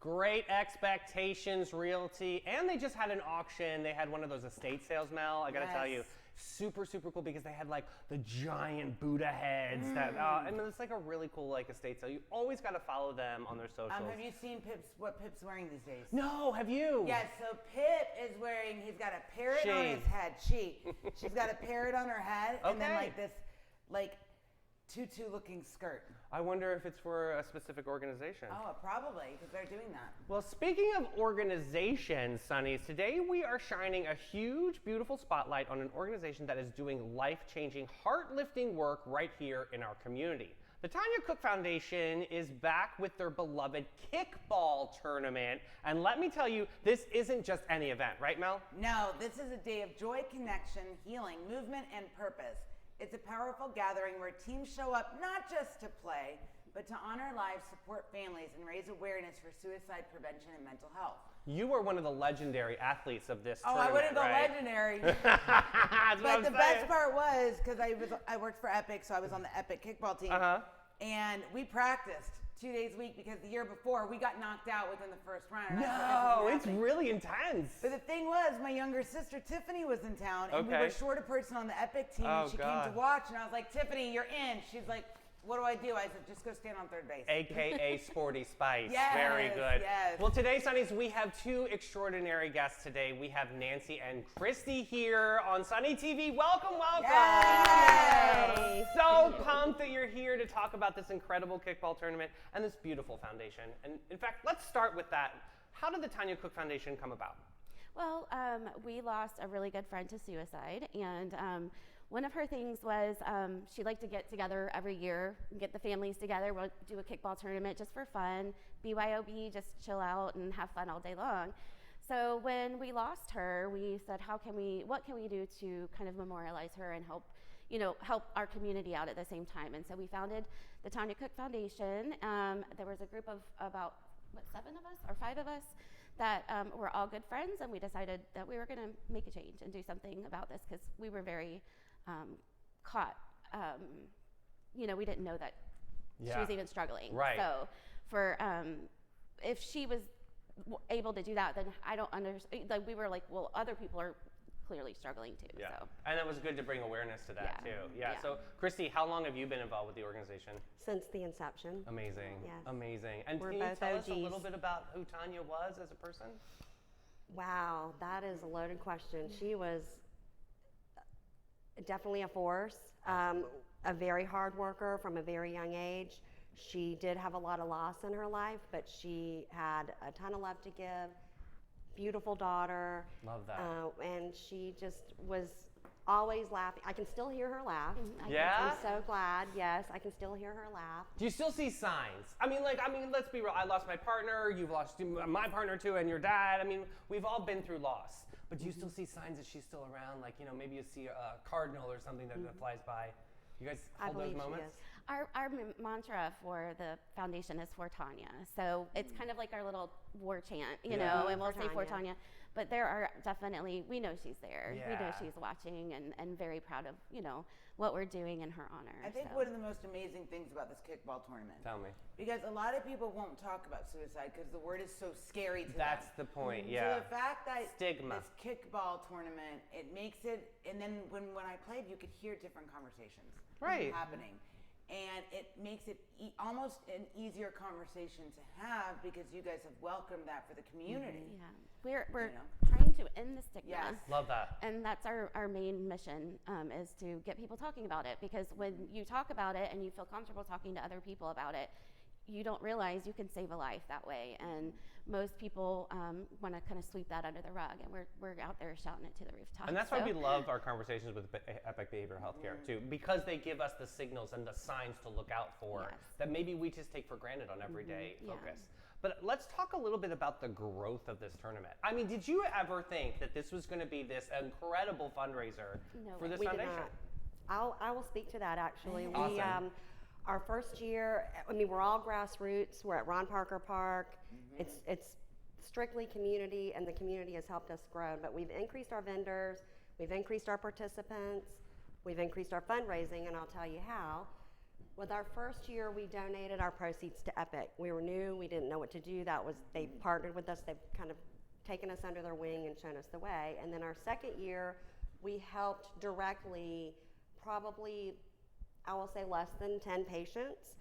Great Expectations Realty, and they just had an auction. They had one of those estate sales, Mel. I gotta tell you, super cool because they had like the giant Buddha heads that, I mean, it's like a really cool like estate sale. You always gotta follow them on their socials. Have you seen what Pip's wearing these days? No, have you? Yes, so Pip is wearing, he's got a parrot on his head. She's got a parrot on her head, and then like this, like tutu-looking skirt. I wonder if it's for a specific organization. Oh, probably, because they're doing that. Well, speaking of organizations, Sonnies, today we are shining a huge, beautiful spotlight on an organization that is doing life-changing, heart-lifting work right here in our community. The Tonya Kuc Foundation is back with their beloved kickball tournament. And let me tell you, this isn't just any event, right, Mel? No, this is a day of joy, connection, healing, movement, and purpose. It's a powerful gathering where teams show up not just to play, but to honor lives, support families, and raise awareness for suicide prevention and mental health. You were one of the legendary athletes of this tournament, I wouldn't go right? legendary. That's but the best part was, because I worked for Epic, so I was on the Epic kickball team, and we practiced 2 days a week because the year before we got knocked out within the first round. No, it's really intense. But the thing was, my younger sister Tiffany was in town, and we were short a person on the Epic team, and she came to watch, and I was like, Tiffany, you're in. She's like, what do I do? I said, just go stand on third base. AKA Sporty Spice. Yes, very good. Yes. Well, today, Sonnies, we have two extraordinary guests today. We have Nancy and Kristy here on Sunny TV. Welcome, welcome. Yay. So pumped that you're here to talk about this incredible kickball tournament and this beautiful foundation. And in fact, let's start with that. How did the Tonya Kuc Foundation come about? Well, we lost a really good friend to suicide, and one of her things was she liked to get together every year, get the families together, we'll do a kickball tournament just for fun, BYOB, just chill out and have fun all day long. So when we lost her, we said, what can we do to kind of memorialize her and help our community out at the same time? And so we founded the Tonya Kuc Foundation. There was a group of about, 7 of us or 5 of us that were all good friends, and we decided that we were going to make a change and do something about this because we were very caught. We didn't know that she was even struggling. Right. So for if she was able to do that, then I don't understand. Like, we were like, well, other people are clearly struggling too. Yeah. So. And it was good to bring awareness to that too. Yeah. So, Kristy, how long have you been involved with the organization? Since the inception. Amazing. Yes. Amazing. And We're can you both tell us a OGs. little bit about who Tonya was as a person? Wow, that is a loaded question. She was definitely a force, a very hard worker from a very young age. She did have a lot of loss in her life, but she had a ton of love to give. Beautiful daughter. Love that. And she just was always laughing. I can still hear her laugh. Yeah? I'm so glad. Yes, I can still hear her laugh. Do you still see signs? I mean, let's be real. I lost my partner. You've lost my partner too, and your dad. I mean, we've all been through loss. But do you still see signs that she's still around? Like, maybe you see a cardinal or something that flies by. You guys hold those moments? She is. Our mantra for the foundation is for Tonya. So it's kind of like our little war chant, and we'll say for Tonya. But there are definitely, we know she's there. Yeah. We know she's watching and very proud of, what we're doing in her honor. I think one of the most amazing things about this kickball tournament. Tell me. Because a lot of people won't talk about suicide because the word is so scary to them. That's the point, yeah. So the fact that Stigma. this kickball tournament, it makes it, and then when I played, you could hear different conversations happening. And it makes it almost an easier conversation to have because you guys have welcomed that for the community. Yeah, we're trying to end the stigma. Yes. Love that. And that's our main mission, is to get people talking about it, because when you talk about it and you feel comfortable talking to other people about it, you don't realize you can save a life that way. And most people want to kind of sweep that under the rug, and we're out there shouting it to the rooftop. And that's why we love our conversations with Epic Behavioral Healthcare too, because they give us the signals and the signs to look out for that maybe we just take for granted on everyday focus. But let's talk a little bit about the growth of this tournament. I mean, did you ever think that this was going to be this incredible fundraiser for this foundation? Did not. I will speak to that actually. Awesome. Our first year, we're all grassroots. We're at Ron Parker Park. It's strictly community, and the community has helped us grow. But we've increased our vendors, we've increased our participants, we've increased our fundraising, and I'll tell you how. With our first year, we donated our proceeds to Epic. We were new, we didn't know what to do. They partnered with us, they've kind of taken us under their wing and shown us the way. And then our second year, we helped directly, probably, I will say less than 10 patients.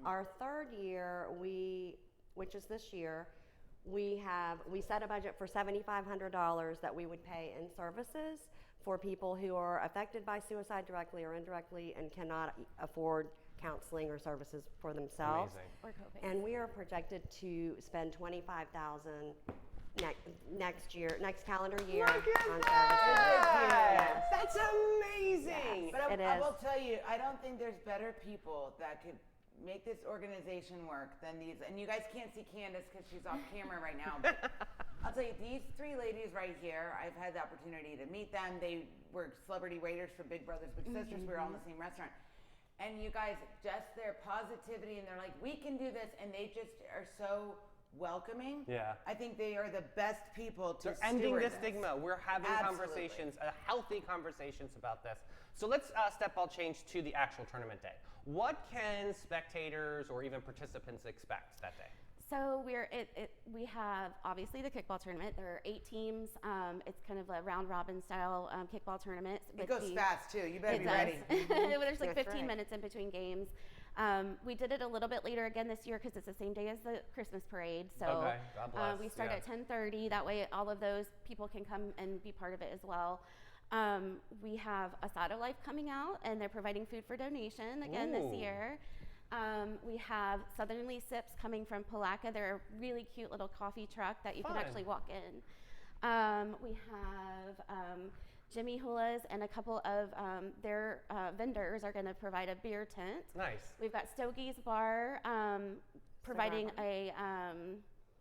Our third year, which is this year, we set a budget for $7,500 that we would pay in services for people who are affected by suicide directly or indirectly and cannot afford counseling or services for themselves. Amazing. Or coping. And we are projected to spend $25,000 next calendar year Look at on that! services. That's amazing. But It I is. will tell you, I don't think there's better people that could make this organization work than these. And you guys can't see Candace because she's off camera right now. But I'll tell you, these three ladies right here, I've had the opportunity to meet them. They were celebrity waiters for Big Brothers Big Sisters. We were all in the same restaurant. And you guys, just their positivity, and they're like, we can do this. And they just are so welcoming. Yeah. I think they are the best people to They're ending steward the stigma. We're having Absolutely. conversations, healthy conversations about this. So let's step all change to the actual tournament day. What can spectators or even participants expect that day? So we have obviously the kickball tournament. There are 8 teams. It's kind of a round robin style kickball tournament. It goes fast too. You better It be does. ready. There's like That's 15 right. minutes in between games. We did it a little bit later again this year because it's the same day as the Christmas parade. So Okay, God bless, we start yeah. at 10:30. That way, all of those people can come and be part of it as well. We have Asado Life coming out, and they're providing food for donation again Ooh. this year. We have Southernly Sips coming from Palaca. They're a really cute little coffee truck that you Fun. can actually walk in. We have Jimmy Hula's and a couple of their vendors are going to provide a beer tent. Nice. We've got Stogie's Bar providing a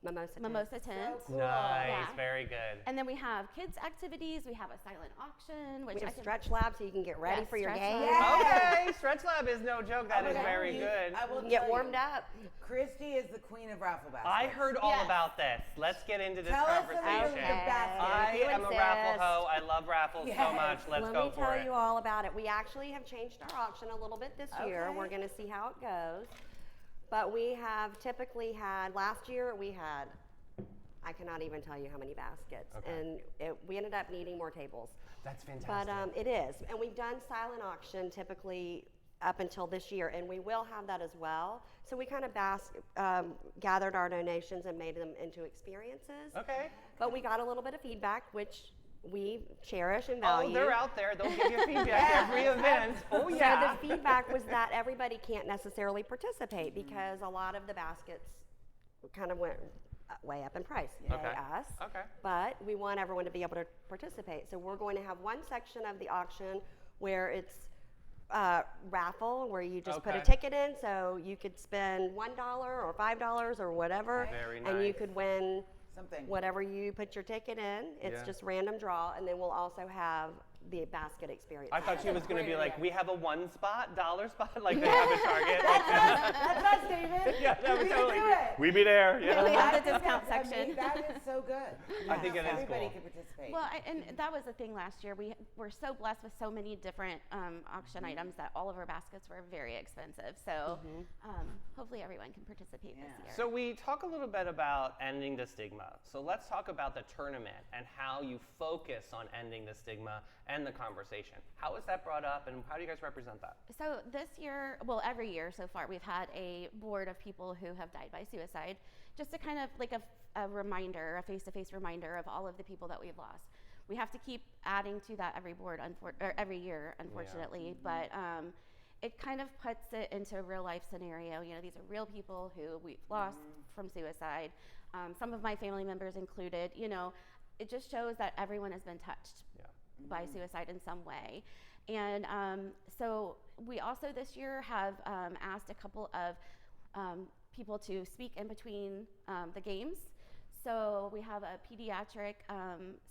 mimosa tent. Cool. Nice, Yeah. very good. And then we have kids activities. We have a silent auction, which We I have can stretch lab so you can get ready Yes, for your stretch game. lab. Okay, Stretch Lab is no joke. That is very good. I will Get tell warmed you, up. Christy is the queen of raffle baskets. I heard all Yes. about this. Let's get into this Tell us about conversation. your basket. I You am a insist. raffle hoe. I love raffles so Yes. much. Let's Let go me for tell it. you all about it. We actually have changed our auction a little bit this year. Okay. We're going to see how it goes. But we have typically had, last year we had, I cannot even tell you how many baskets. Okay. And we ended up needing more tables. That's But fantastic. it is. And we've done silent auction typically up until this year, and we will have that as well. So we kind of gathered our donations and made them into experiences. Okay. But we got a little bit of feedback, which we cherish and value. Oh, they're out there. They'll give you feedback every event. Oh, yeah. So the feedback was that everybody can't necessarily participate because a lot of the baskets kind of went way up in price. Yay Okay. us. Okay. But we want everyone to be able to participate. So we're going to have one section of the auction where it's raffle, where you just put a Okay. ticket in, so you could spend $1 or $5 or whatever, Very and you nice. could win Something. whatever you put your ticket in. It's Yeah. just random draw, and then we'll also have the basket experience. I thought she was going to be Great like, idea. we have a $1 spot, like they have at Target. Like, That's us, David. yeah, no, We can totally. do it. We be there. We Yeah. have the I discount think section. That is so good. I think it is Everybody cool. can participate. Well, and that was the thing last year. We were so blessed with so many different auction items that all of our baskets were very expensive. So hopefully everyone can participate this Yeah. year. So we talk a little bit about ending the stigma. So let's talk about the tournament and how you focus on ending the stigma and the conversation. How is that brought up, and how do you guys represent that? So this year, well, every year so far, we've had a board of people who have died by suicide, just to kind of like a reminder, a face-to-face reminder of all of the people that we've lost. We have to keep adding to that every board, or every year, unfortunately. But it kind of puts it into a real-life scenario. You know, these are real people who we've lost from suicide. Some of my family members included. You know, it just shows that everyone has been touched by suicide in some way. And so we also this year have asked a couple of people to speak in between the games. So we have a pediatric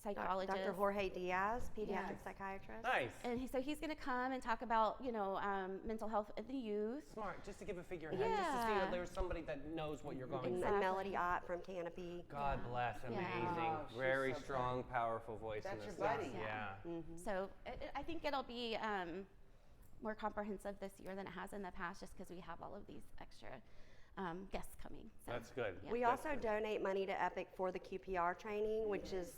psychologist. Dr. Jorge Diaz, pediatric psychiatrist. Nice. And so he's going to come and talk about, you know, mental health in the youth. Smart, just to give a figurehead, just to see that Yeah. there's somebody that knows what you're going And through. Melody Ott from Canopy. God bless, Yeah. amazing, Oh, she's very so strong, powerful voice That's in your this stuff. buddy. Yeah. So I think it'll be more comprehensive this year than it has in the past, just because we have all of these extra guests coming. So, That's good. yeah. We also donate money to Epic for the QPR training, which is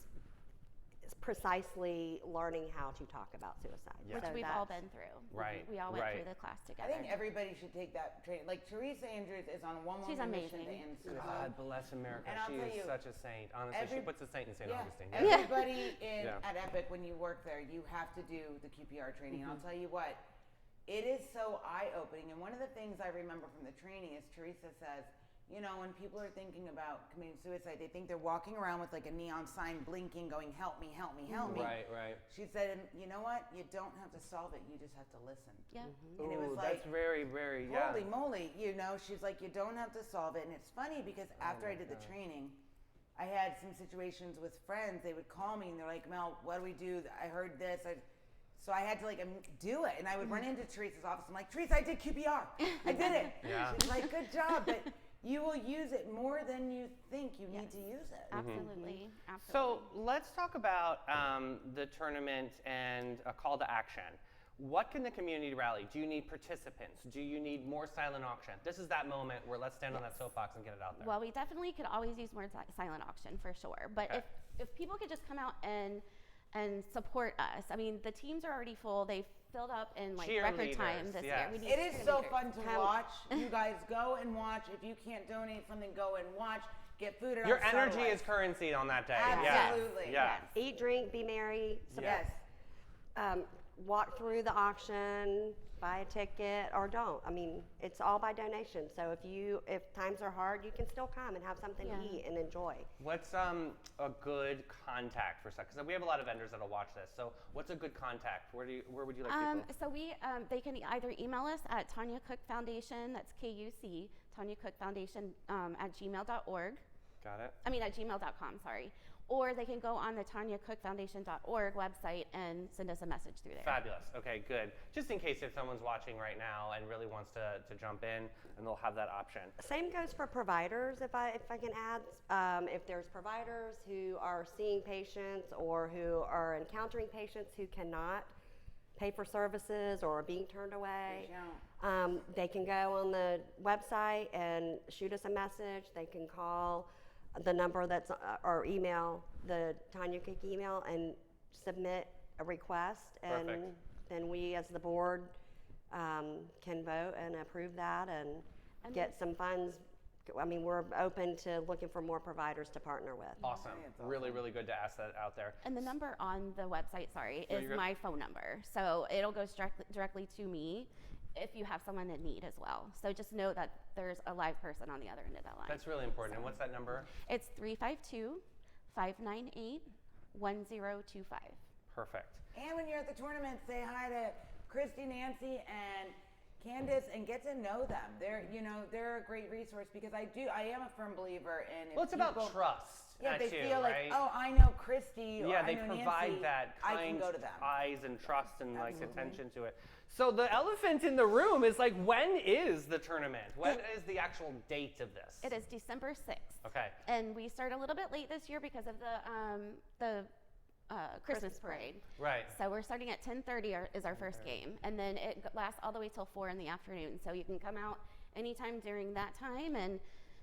precisely learning how to talk about suicide. Yeah. Which So we've all that's- been through. Right, We all went right. through the class I together. think everybody should take that training. Like Teresa Andrews is on a one-woman She's mission to amazing. end suicide. God bless America. And I'll She tell is you, such a saint. Honestly, she puts a saint in St. Augustine. Everybody Yeah. at Epic, when you work there, you have to do the QPR training. And I'll tell you what, it is so eye-opening. And one of the things I remember from the training is Teresa says, you know, when people are thinking about committing suicide, they think they're walking around with like a neon sign blinking, going, help me, help me, help me. Right, right. She said, and you know what? You don't have to solve it. You just have to listen. Yeah. And it Ooh, was like, that's very, very, yeah. holy moly, you know, she's like, you don't have to solve it. And it's funny because after I did the training, I had some situations with friends. They would call me and they're like, Mel, what do we do? I heard this. So I had to like do it. And I would run into Teresa's office. I'm like, Teresa, I did QPR. I did it. Yeah. She's like, good job. But you will use it more than you think you need to use it. Absolutely. Absolutely. So let's talk about the tournament and a call to action. What can the community rally? Do you need participants? Do you need more silent auction? This is that moment where let's stand on that soapbox and get it out there. Well, we definitely could always use more silent auction for sure. But Okay. if people could just come out and support us. I mean, the teams are already full. They've filled up in like record time Cheerleaders, this yes. year. We need It is so cheerleaders. fun to watch. You guys go and watch. If you can't donate something, go and watch. Get food at Your our energy satellites. is currency on that day. Absolutely. Yeah. Eat, drink, be merry. Yes. Walk through the auction, buy a ticket, or don't. I mean, it's all by donation. So if times are hard, you can still come and have something to eat and enjoy. What's a good contact for stuff? Because we have a lot of vendors that'll watch this. So what's a good contact? Where would you like people? So they can either email us at Tonya Kuc Foundation, that's KUC, Tonya Kuc Foundation at gmail.org. Got it. I mean at gmail.com, sorry. Or they can go on the TonyaKucFoundation.org website and send us a message through there. Fabulous. Okay, good. Just in case if someone's watching right now and really wants to jump in, and they'll have that option. Same goes for providers, if I can add. If there's providers who are seeing patients or who are encountering patients who cannot pay for services or are being turned away, they can go on the website and shoot us a message. They can call the number that's or email the Tonya Kuc email and submit a request, and Perfect. then we as the board can vote and approve that and get some funds. I mean, we're open to looking for more providers to partner with. Awesome. That's awesome. Really, really good to ask that out there. And the number on the website, No, is you're good. my phone number. So it'll go directly to me if you have someone in need as well. So just know that there's a live person on the other end of that line. That's really important. And what's that number? It's 352-598-1025. Perfect. And when you're at the tournament, say hi to Kristy, Nancy, and Candace, and get to know them. They're a great resource because I am a firm believer in. If Well, it's about people- trust. Yeah, they too, feel like, right? oh, I know Kristy. Or Yeah, I they know provide Nancy, that I can kind go to them. eyes and trust and like Absolutely. attention to it. So the elephant in the room is like, when is the tournament? When is the actual date of this? It is December 6th. Okay. And we start a little bit late this year because of the Christmas parade. Right. So we're starting at 10:30 is our first game, and then it lasts all the way till 4 in the afternoon. So you can come out anytime during that time and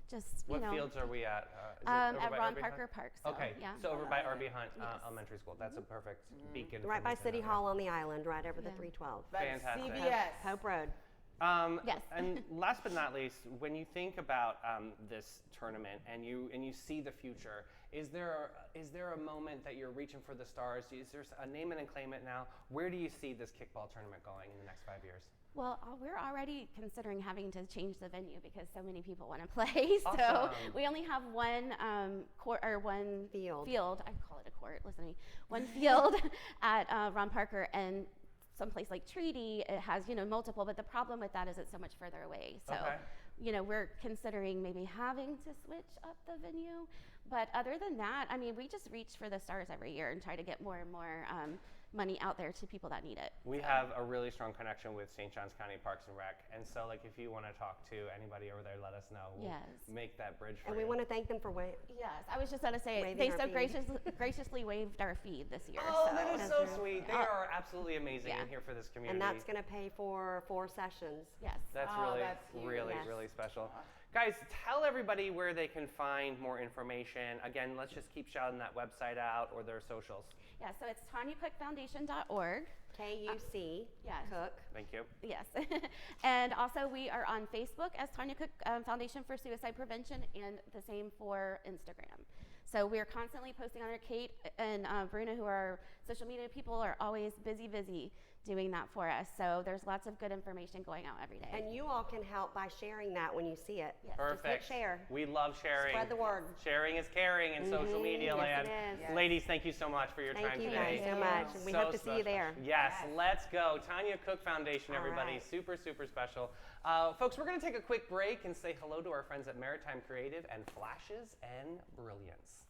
just What fields are we at? Is it at over by Ron RB Parker Hunt? Park. So, Okay. yeah. So over by RB Hunt Yes. Elementary School. That's a perfect beacon. Right for by me to City know. Hall on the island, right over the Yeah. 312. That's Fantastic. CBS. Hope Road. Yes. And last but not least, when you think about this tournament and you see the future, is there a moment that you're reaching for the stars? Is there a name it and claim it now? Where do you see this kickball tournament going in the next 5 years? Well, we're already considering having to change the venue because so many people want to play. So Awesome. we only have one court or one Field. I call it a court. Listen to me. One field at Ron Parker, and someplace like Treaty, it has multiple. But the problem with that is it's so much further away. So Okay. we're considering maybe having to switch up the venue. But other than that, I mean, we just reach for the stars every year and try to get more and more money out there to people that need it. We have a really strong connection with St. Johns County Parks and Rec, and so like if you want to talk to anybody over there, let us know. We'll make that bridge for And you. we want to thank them for Yes, I was just going to say, waiving they our so fee. graciously waived our fee this year. Oh, that is so That's sweet. They are absolutely amazing Yeah. in here for this community. And that's going to pay for 4 sessions. Yes. That's Oh, really, that's huge. really, Yes. really special. Guys, tell everybody where they can find more information. Again, let's just keep shouting that website out or their socials. Yeah, so it's TonyaKucFoundation.org. KUC, yes. Cook. Thank you. Yes. And also we are on Facebook as Tonya Kuc Foundation for Suicide Prevention, and the same for Instagram. So we're constantly posting on there. Kate and Bruna, who are social media people, are always busy doing that for us. So there's lots of good information going out every day. And you all can help by sharing that when you see it. Yes. Perfect. Just hit share. We love sharing. Spread the word. Sharing is caring in social media Yes, land. it is. Yes. Ladies, thank you so much for your Thank time you today. guys so much. And we So hope to see you special. there. Yes, Yes. let's go. Tonya Kuc Foundation, All everybody. right. Super, super special. Folks, we're going to take a quick break and say hello to our friends at Maritime Creative and Flashes and Brilliance.